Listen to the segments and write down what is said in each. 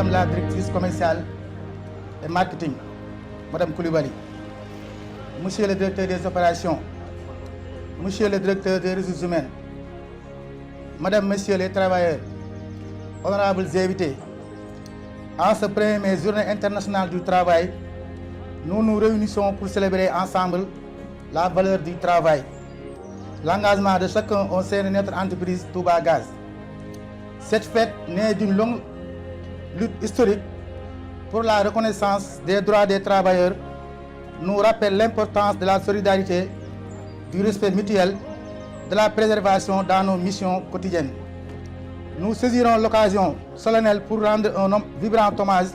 Madame la directrice commerciale et marketing, Madame Koulibaly, Monsieur le directeur des opérations, Monsieur le directeur des ressources humaines, Madame, Messieurs les travailleurs, honorables invités, en ce premier journée internationale du travail, nous nous réunissons pour célébrer ensemble la valeur du travail, l'engagement de chacun au sein de notre entreprise Touba Gaz. Cette fête, née d'une longue lutte historique pour la reconnaissance des droits des travailleurs, nous rappelle l'importance de la solidarité, du respect mutuel, de la préservation dans nos missions quotidiennes. Nous saisirons l'occasion solennelle pour rendre un vibrant hommage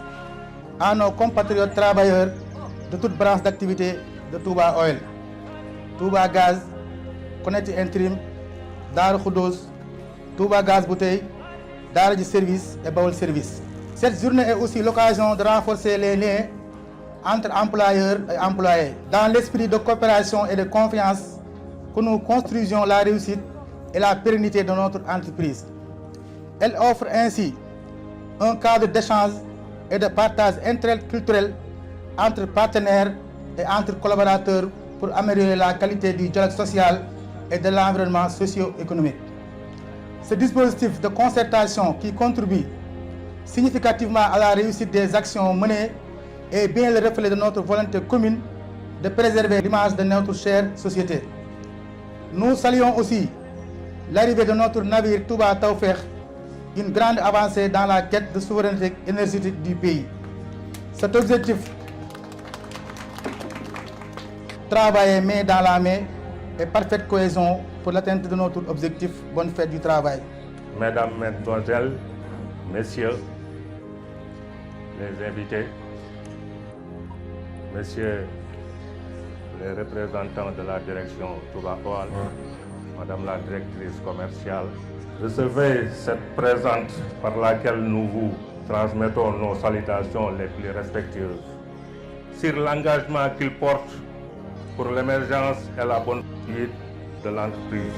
à nos compatriotes travailleurs de toutes branches d'activité de Touba Oil, Touba Gaz, Connecti Interim, Darou Khoudoss, Touba Gaz Bouteille, Darou Service et Baol Service. Cette journée est aussi l'occasion de renforcer les liens entre employeurs et employés, dans l'esprit de coopération et de confiance que nous construisions la réussite et la pérennité de notre entreprise. Elle offre ainsi un cadre d'échange et de partage interculturel entre partenaires et entre collaborateurs pour améliorer la qualité du dialogue social et de l'environnement socio-économique. Ce dispositif de concertation qui contribue significativement à la réussite des actions menées est bien le reflet de notre volonté commune de préserver l'image de notre chère société. Nous saluons aussi l'arrivée de notre navire Touba Tawfekh, une grande avancée dans la quête de souveraineté énergétique du pays. Cet objectif, travailler main dans la main et parfaite cohésion pour l'atteinte de notre objectif. Bonne fête du travail. Mesdames, Mesdemoiselles, Messieurs les invités, Messieurs les représentants de la direction Touba Oil, Madame la directrice commerciale, recevez cette présente par laquelle nous vous transmettons nos salutations les plus respectueuses sur l'engagement qu'il porte pour l'émergence et la bonne conduite de l'entreprise.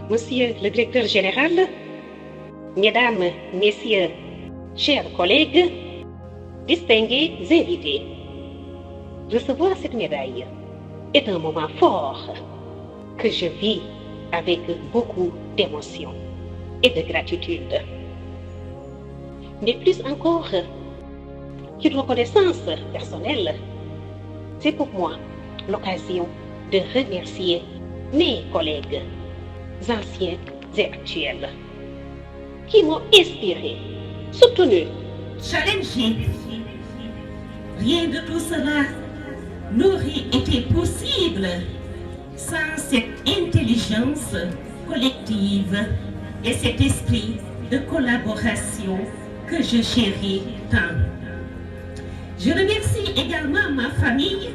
Monsieur le directeur général, Mesdames, Messieurs, chers collègues, distingués invités, recevoir cette médaille est un moment fort que je vis avec beaucoup d'émotion et de gratitude. Mais plus encore qu'une reconnaissance personnelle, c'est pour moi l'occasion de remercier mes collègues, anciens et actuels, qui m'ont inspiré, soutenu, challengé. Rien de tout cela n'aurait été possible sans cette intelligence collective et cet esprit de collaboration que je chéris tant. Je remercie également ma famille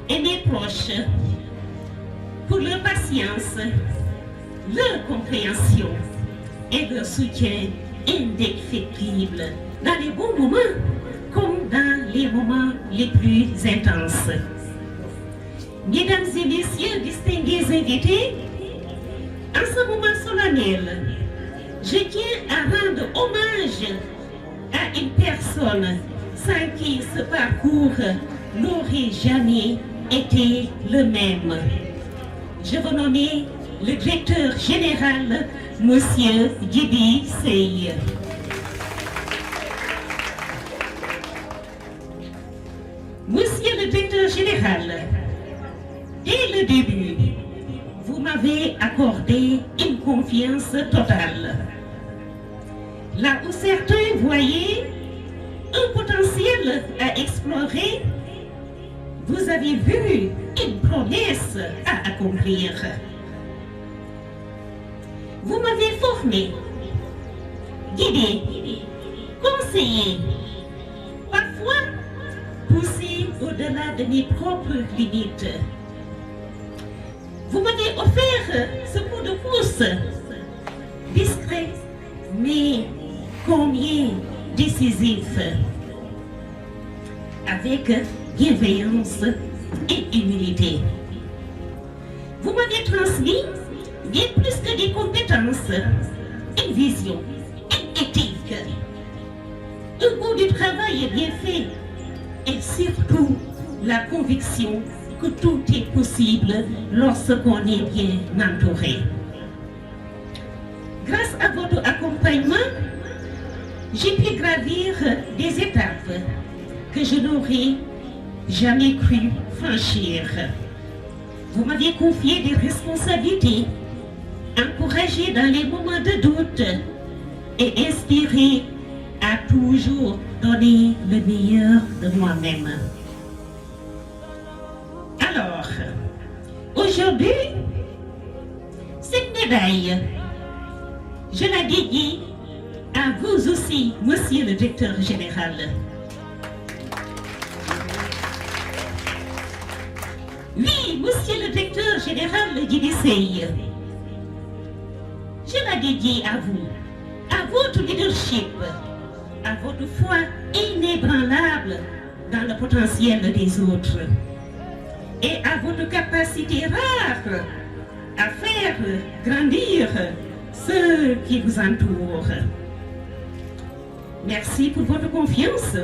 et mes proches pour leur patience, leur compréhension et leur soutien indéfectible dans les bons moments comme dans les moments les plus intenses. Mesdames et messieurs, distingués invités, en ce moment solennel, je tiens à rendre hommage à une personne sans qui ce parcours n'aurait jamais été le même. Je veux nommer le directeur général, Monsieur Djibi Seye. Monsieur le directeur général, dès le début, vous m'avez accordé une confiance totale. Là où certains voyaient un potentiel à explorer, vous avez vu une promesse à accomplir. Vous m'avez formé, guidé, conseillé, parfois poussé au-delà de mes propres limites. Vous m'avez offert ce coup de pouce discret, mais combien décisif, avec bienveillance et humilité. Vous m'avez transmis bien plus que des compétences, une vision, une éthique, un goût du travail bien fait et surtout la conviction que tout est possible lorsqu'on est bien entouré. Grâce à votre accompagnement, j'ai pu gravir des étapes que je n'aurais jamais cru franchir. Vous m'aviez confié des responsabilités, encouragé dans les moments de doute et inspiré à toujours donner le meilleur de moi-même. Alors, aujourd'hui, cette médaille, je la dédie à vous aussi, Monsieur le Directeur Général. Oui, Monsieur le Directeur Général du DCI, je la dédie à vous, à votre leadership, à votre foi inébranlable dans le potentiel des autres et à votre capacité rare à faire grandir ceux qui vous entourent. Merci pour votre confiance,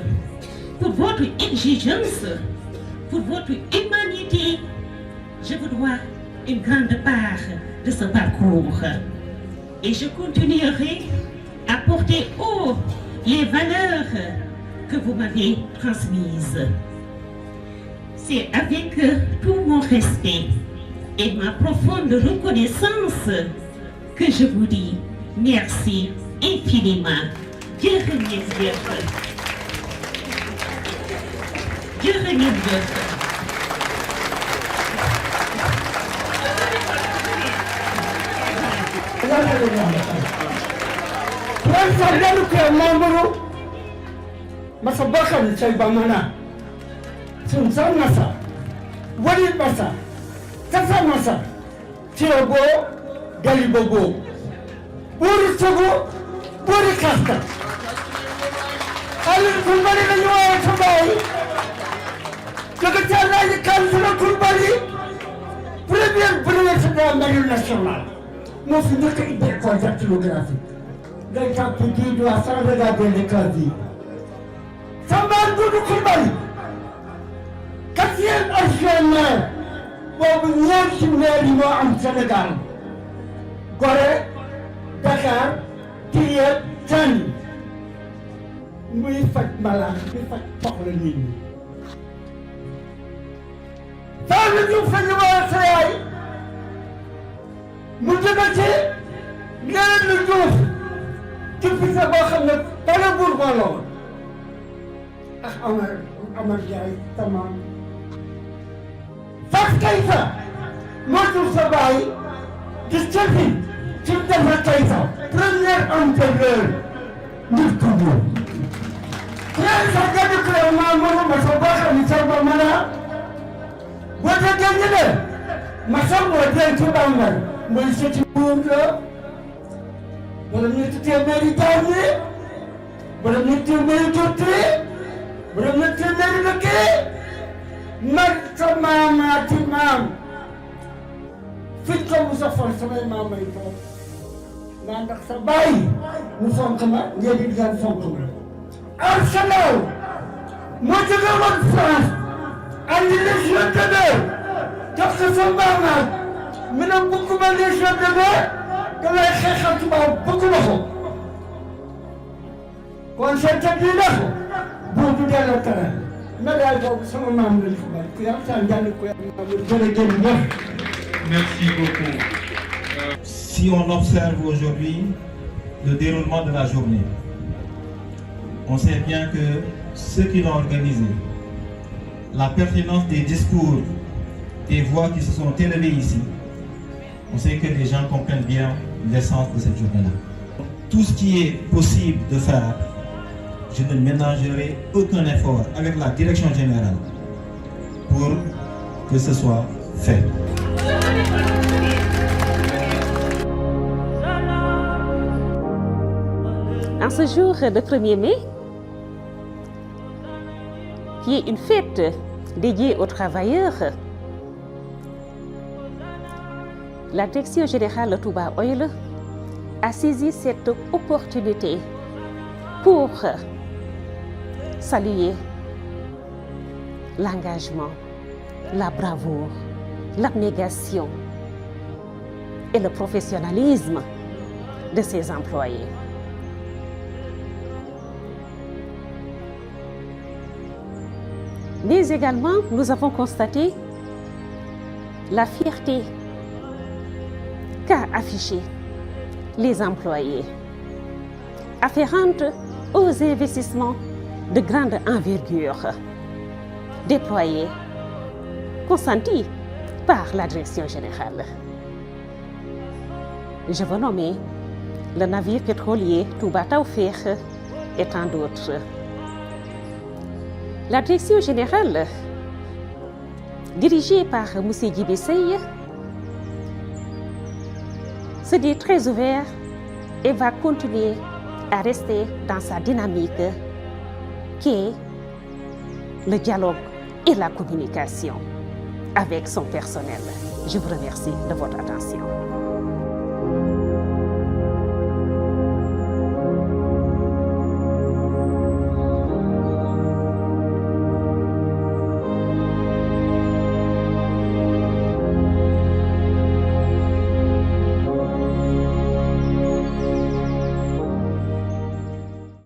pour votre exigence, pour votre humanité. Je vous dois une grande part de ce parcours. Et je continuerai à porter haut les valeurs que vous m'avez transmises. C'est avec tout mon respect et ma profonde reconnaissance que je vous dis merci infiniment. Dieu remercie. Dieu remercie. masa bakar sai ba mana sun san masa wani masa kasa masa tirogo galibogo buri togo buri kasta alin kumbari na yawa ta bai daga tana yi kansula kumbari premier de la nationale mo fi nek idée contact photographique day tap di do sans regarder les casiers Samba Doudou Coulibaly quatrième adjoint maire boobu ñeenti maire yi moo am Sénégal Gorée Dakar Thiès Saint-Louis muy faj malade di faj soxla nit ñi saa lu ñu fa ñu war a sa yaay mu jóge ci ngeen lu juuf ci fisa boo xam ne bala buur moo la woon ak Amar Ndiaye tamam Fatou Keïta moo jur sa baay di sëfi ci Demba Keïta premier employeur nit ku ñuul ñaari sax gàddu kër maa mënu ma sa boo xam ne sa ba mën a boo déggee ñu ne ma sax moo dee ci Bambey mooy sëti buur la wala ñetti téeméeri jaam yi wala ñetti téeméeri jotti wala ñetti téeméeri lëkki mag sa maamaati maam fi ko mu sa fon samay maam may toog naa ndax sa bàyyi mu fonk ma ngeen di ngeen fonk ma Arsenal moo jóge woon France andi Légion d'honneur jox ko sa maamaat mi ne bëgguma Légion d'honneur damay xeexal tubaab bëgguma ko kon seen teg yi def buur du delloo tere médaille boobu sama maam lañ ko bàyyi ku yàlla saa njàll ku yàlla jërëjëf. Merci beaucoup. Si on observe aujourd'hui le déroulement de la journée, on sait bien que ceux qui l'ont organisé, la pertinence des discours, des voix qui se sont élevées ici, on sait que les gens comprennent bien l'essence de cette journée-là. Tout ce qui est possible de faire, je ne ménagerai aucun effort avec la direction générale pour que ce soit fait. En ce jour de 1er mai, qui est une fête dédiée aux travailleurs, la Direction générale Touba Oil a saisi cette opportunité pour saluer l'engagement, la bravoure, l'abnégation et le professionnalisme de ses employés. Mais également, nous avons constaté la fierté qu'a affichée les employés afférente aux investissements de grande envergure déployés, consentis par la Direction générale. Je veux nommer le navire pétrolier Touba Tawfekh et tant d'autres. La Direction générale, dirigée par M. Djibi Seye, se dit très ouvert et va continuer à rester dans sa dynamique qui est le dialogue et la communication avec son personnel. Je vous remercie de votre attention.